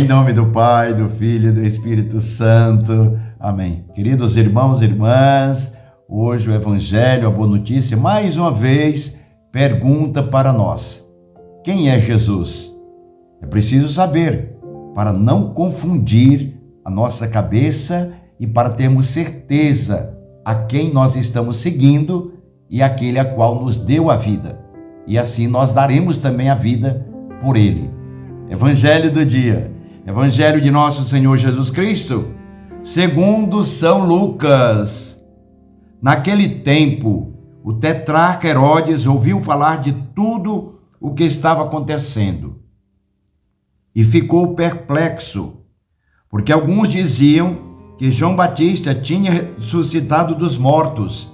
Em nome do Pai, do Filho e do Espírito Santo. Amém. Queridos irmãos e irmãs, hoje o Evangelho, a Boa Notícia, mais uma vez, pergunta para nós: quem é Jesus? É preciso saber, para não confundir a nossa cabeça e para termos certeza a quem nós estamos seguindo e aquele a qual nos deu a vida. E assim nós daremos também a vida por ele. Evangelho do dia. Evangelho de nosso Senhor Jesus Cristo, segundo São Lucas. Naquele tempo, o tetrarca Herodes ouviu falar de tudo o que estava acontecendo e ficou perplexo, porque alguns diziam que João Batista tinha ressuscitado dos mortos.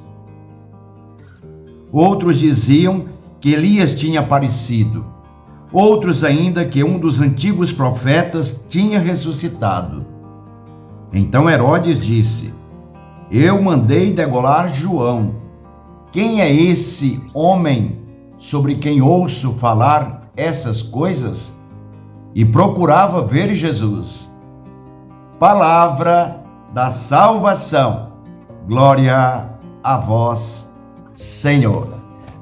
Outros diziam que Elias tinha aparecido. Outros ainda que um dos antigos profetas tinha ressuscitado. Então Herodes disse: eu mandei degolar João. Quem é esse homem sobre quem ouço falar essas coisas? E procurava ver Jesus. Palavra da salvação. Glória a vós, Senhor.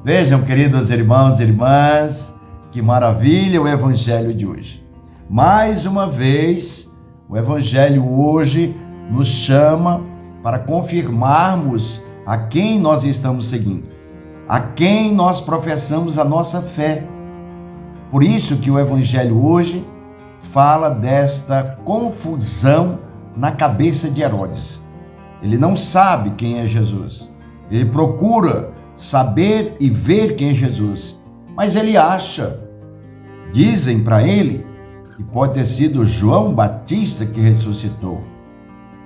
Vejam, queridos irmãos e irmãs, que maravilha o Evangelho de hoje. Mais uma vez, o Evangelho hoje nos chama para confirmarmos a quem nós estamos seguindo, a quem nós professamos a nossa fé. Por isso que o Evangelho hoje fala desta confusão na cabeça de Herodes. Ele não sabe quem é Jesus. Ele procura saber e ver quem é Jesus, mas ele acha. Dizem para ele que pode ter sido João Batista que ressuscitou,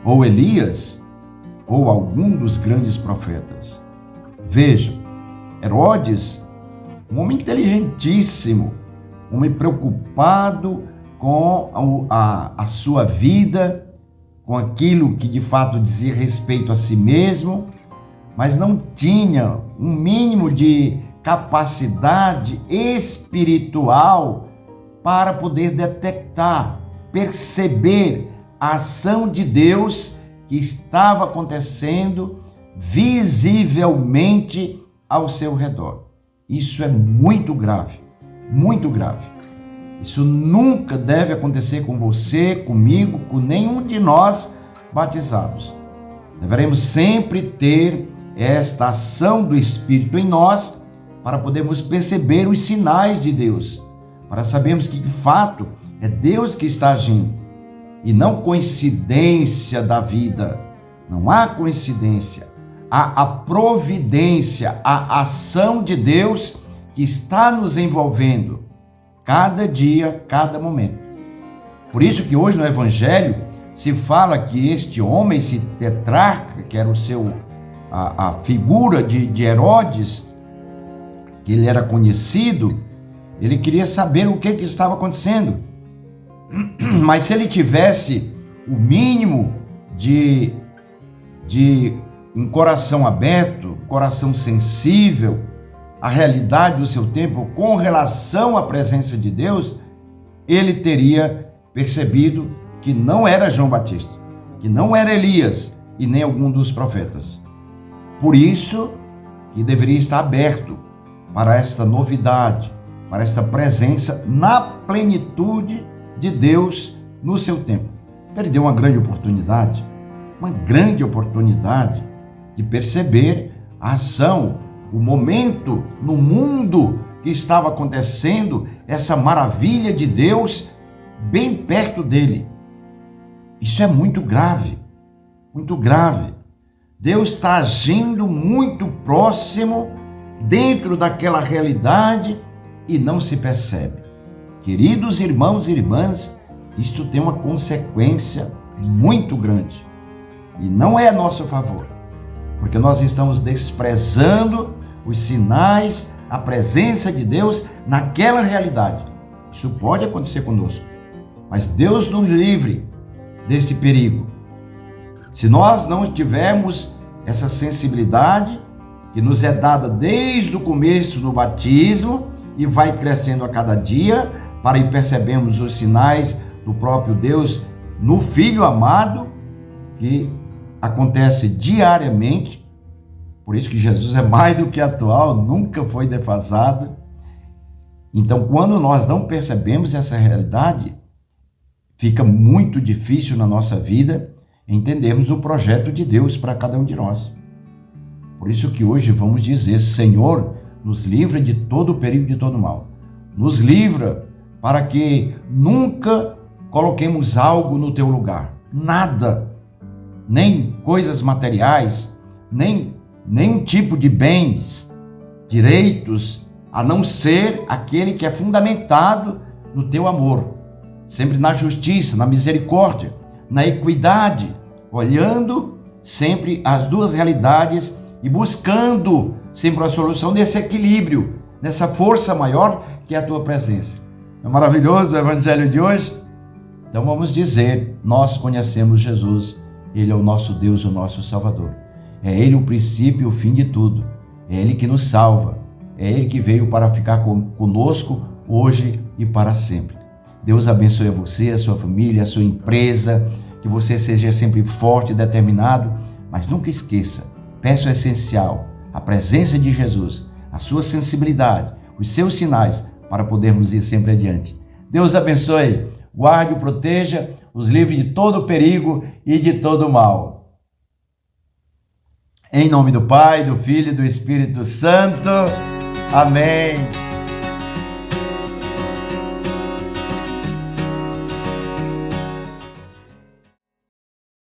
ou Elias, ou algum dos grandes profetas. Vejam, Herodes, um homem inteligentíssimo, um homem preocupado com a sua vida, com aquilo que de fato dizia respeito a si mesmo, mas não tinha um mínimo de capacidade espiritual para poder detectar, perceber a ação de Deus que estava acontecendo visivelmente ao seu redor. Isso é muito grave, muito grave. Isso nunca deve acontecer com você, comigo, com nenhum de nós batizados. Deveremos sempre ter esta ação do Espírito em nós para podermos perceber os sinais de Deus, para sabermos que de fato é Deus que está agindo e não coincidência da vida. Não há coincidência, há a providência, a ação de Deus que está nos envolvendo cada dia, cada momento. Por isso que hoje no Evangelho se fala que este homem, esse tetrarca, que era a figura de Herodes, que ele era conhecido, ele queria saber o que estava acontecendo. Mas se ele tivesse o mínimo de um coração aberto, coração sensível à realidade do seu tempo com relação à presença de Deus, ele teria percebido que não era João Batista, que não era Elias e nem algum dos profetas. Por isso que deveria estar aberto para esta novidade, para esta presença na plenitude de Deus no seu tempo. Perdeu uma grande oportunidade de perceber a ação, o momento no mundo que estava acontecendo, essa maravilha de Deus bem perto dele. Isso é muito grave, muito grave. Deus está agindo muito próximo dentro daquela realidade e não se percebe. Queridos irmãos e irmãs, isto tem uma consequência muito grande e não é a nosso favor, porque nós estamos desprezando os sinais, a presença de Deus naquela realidade. Isso pode acontecer conosco, mas Deus nos livre deste perigo. Se nós não tivermos essa sensibilidade que nos é dada desde o começo no batismo e vai crescendo a cada dia, para ir percebemos os sinais do próprio Deus no Filho amado, que acontece diariamente. Por isso que Jesus é mais do que atual, nunca foi defasado. Então, quando nós não percebemos essa realidade, fica muito difícil na nossa vida entendermos o projeto de Deus para cada um de nós. Por isso que hoje vamos dizer: Senhor, nos livra de todo o perigo, de todo o mal. Nos livra para que nunca coloquemos algo no teu lugar. Nada, nem coisas materiais, nem nenhum tipo de bens, direitos, a não ser aquele que é fundamentado no teu amor, sempre na justiça, na misericórdia, na equidade, olhando sempre as duas realidades e buscando sempre a solução nesse equilíbrio, nessa força maior que é a tua presença. É maravilhoso o evangelho de hoje? Então vamos dizer: nós conhecemos Jesus, Ele é o nosso Deus, o nosso Salvador. É Ele o princípio e o fim de tudo. É Ele que nos salva. É Ele que veio para ficar conosco hoje e para sempre. Deus abençoe a você, a sua família, a sua empresa, que você seja sempre forte e determinado, mas nunca esqueça, peça o essencial, a presença de Jesus, a sua sensibilidade, os seus sinais, para podermos ir sempre adiante. Deus abençoe, guarde e proteja, os livre de todo perigo e de todo mal. Em nome do Pai, do Filho e do Espírito Santo. Amém.